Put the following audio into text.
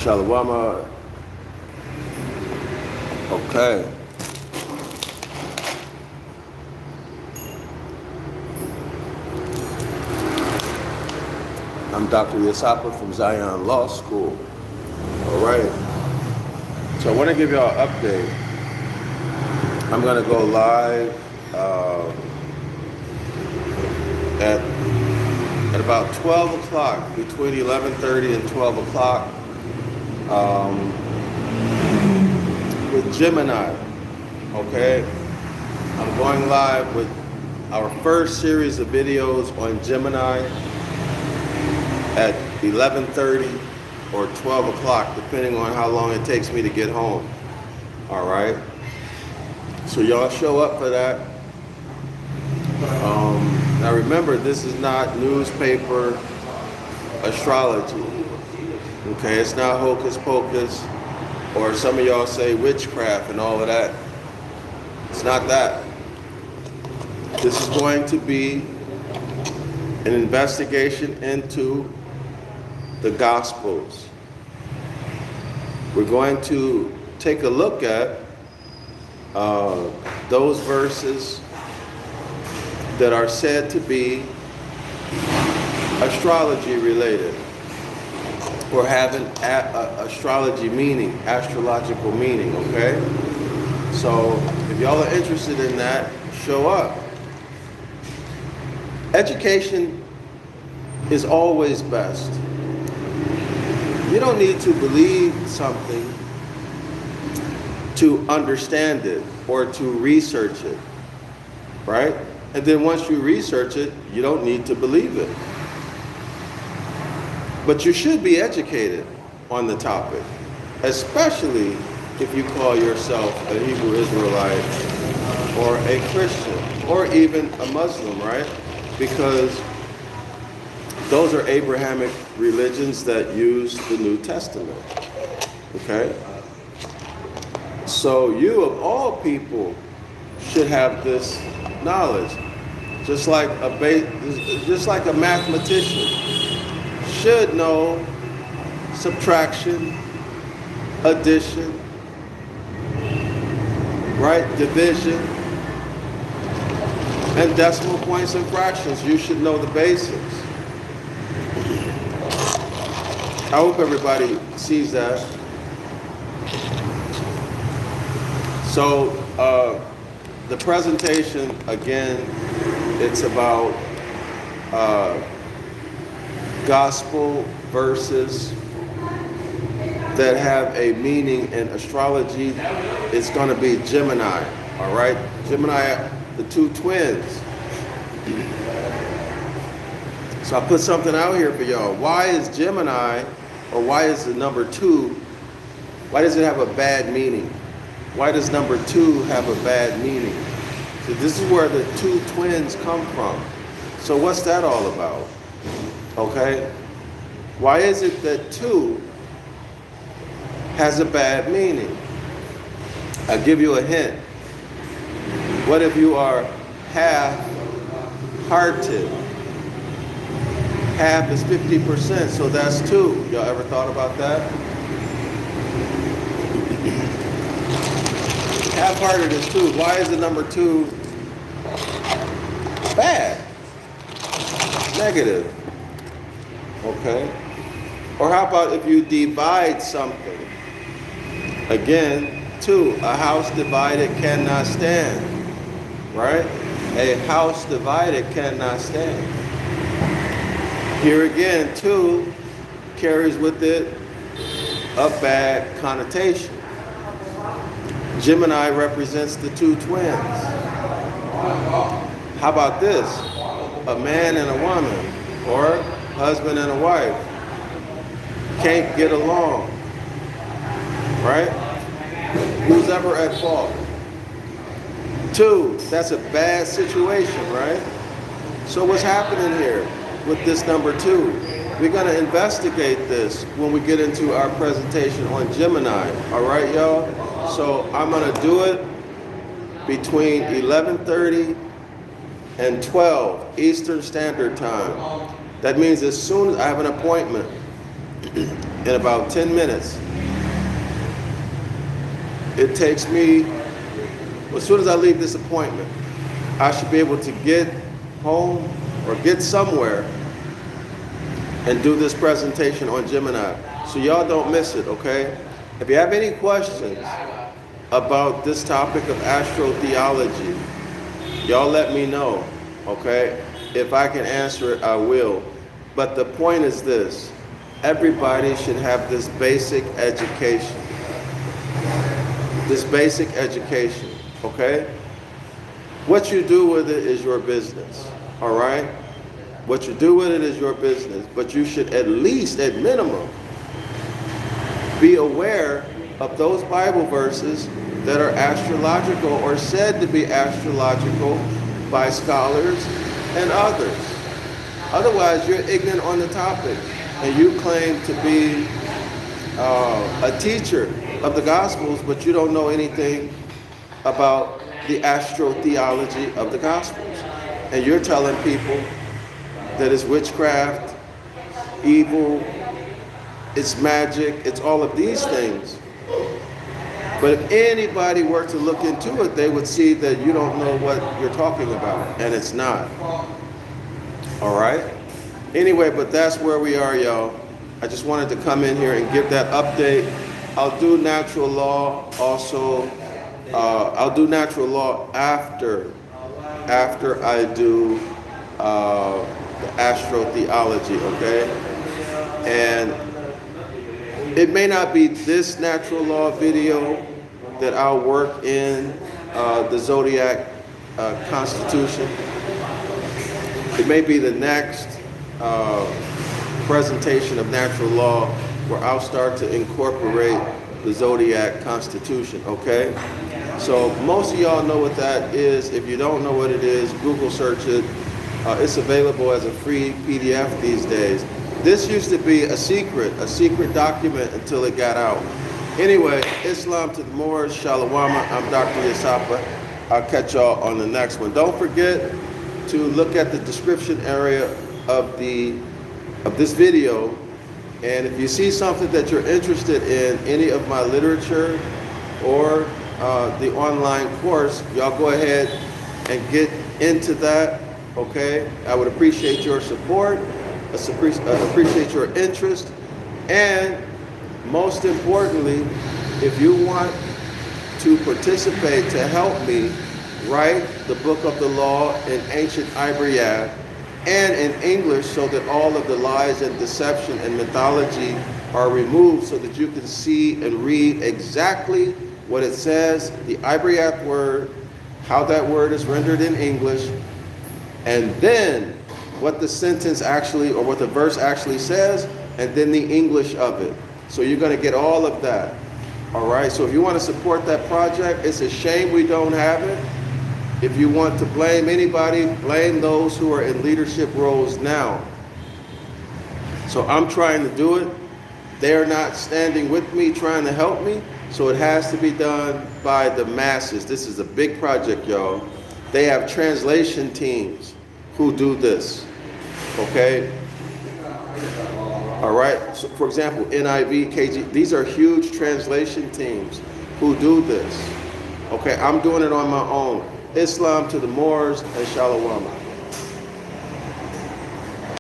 Shalawama. Okay. I'm Dr. Yasapa from Zion Law School. All right. So I want to give y'all an update. I'm going to go live at about 12 o'clock, between 11:30 and 12 o'clock, with Gemini. Okay? I'm going live with our first series of videos on Gemini at 11:30 or 12 o'clock, depending on how long it takes me to get home. All right? So y'all show up for that. Now remember, this is not newspaper astrology. Okay, it's not hocus pocus, or some of y'all say witchcraft and all of that. It's not that. This is going to be an investigation into the Gospels. We're going to take a look at those verses that are said to be astrology related, or have an astrology meaning, astrological meaning, okay? So if y'all are interested in that, show up. Education is always best. You don't need to believe something to understand it or to research it, right? And then once you research it, you don't need to believe it. But you should be educated on the topic, especially if you call yourself a Hebrew Israelite or a Christian or even a Muslim, right? Because those are Abrahamic religions that use the New Testament, okay? So you, of all people, should have this knowledge. Just like a mathematician should know subtraction, addition, right? Division, and decimal points and fractions. You should know the basics. I hope everybody sees that. So the presentation, again, it's about gospel verses that have a meaning in astrology. It's going to be Gemini, all right? Gemini, the two twins. So I put something out here for y'all. Why is Gemini, or why is the number 2, why does it have a bad meaning? Why does number 2 have a bad meaning? So this is where the two twins come from. So what's that all about? Okay? Why is it that 2 has a bad meaning? I'll give you a hint. What if you are half-hearted? Half is 50%, so that's 2. Y'all ever thought about that? Half-hearted is 2. Why is the number 2 bad? Negative. Okay? Or how about if you divide something? Again, 2. A house divided cannot stand. Right? A house divided cannot stand. Here again, 2 carries with it a bad connotation. Gemini represents the two twins. How about this? A man and a woman, or husband and a wife, can't get along, right? Who's ever at fault? 2, that's a bad situation, right? So what's happening here with this number 2? We're going to investigate this when we get into our presentation on Gemini, all right, y'all? So I'm going to do it between 11:30 and 12 Eastern Standard Time. That means as soon as I have an appointment in about 10 minutes. It takes me, as soon as I leave this appointment, I should be able to get home or get somewhere and do this presentation on Gemini. So y'all don't miss it, okay? If you have any questions about this topic of astrotheology, y'all let me know, okay? If I can answer it, I will. But the point is this: everybody should have this basic education. This basic education, okay? What you do with it is your business, all right? What you do with it is your business, but you should at least, at minimum, be aware of those Bible verses that are astrological or said to be astrological by scholars and others. Otherwise, you're ignorant on the topic and you claim to be a teacher of the Gospels, but you don't know anything about the astrotheology of the Gospels. And you're telling people that it's witchcraft, evil, it's magic, it's all of these things. But if anybody were to look into it, they would see that you don't know what you're talking about, and it's not. All right? Anyway, but that's where we are, y'all. I just wanted to come in here and give that update. I'll do natural law also. I'll do natural law after I do the astrotheology, okay? And it may not be this natural law video that I'll work in the zodiac constitution. It may be the next presentation of natural law where I'll start to incorporate the zodiac constitution, okay? So most of y'all know what that is. If you don't know what it is, Google search it. It's available as a free PDF these days. This used to be a secret document until it got out. Anyway, Islam to the Moors, Shalom. I'm DrYasapa. I'll catch y'all on the next one. Don't forget to look at the description area of this video. And if you see something that you're interested in, any of my literature or the online course, y'all go ahead and get into that, okay? I would appreciate your support. Appreciate your interest, and most importantly, if you want to participate to help me write the book of the law in ancient Ibaryath and in English so that all of the lies and deception and mythology are removed so that you can see and read exactly what it says, the Ibaryath word, how that word is rendered in English, and then what the sentence actually, or what the verse actually says, and then the English of it. So you're going to get all of that. All right? So if you want to support that project, it's a shame we don't have it. If you want to blame anybody, blame those who are in leadership roles now. So I'm trying to do it. They're not standing with me, trying to help me. So it has to be done by the masses. This is a big project, y'all. They have translation teams who do this. Okay? All right? So for example, NIV, KG, these are huge translation teams who do this. Okay? I'm doing it on my own. Islam to the Moors and Shalom.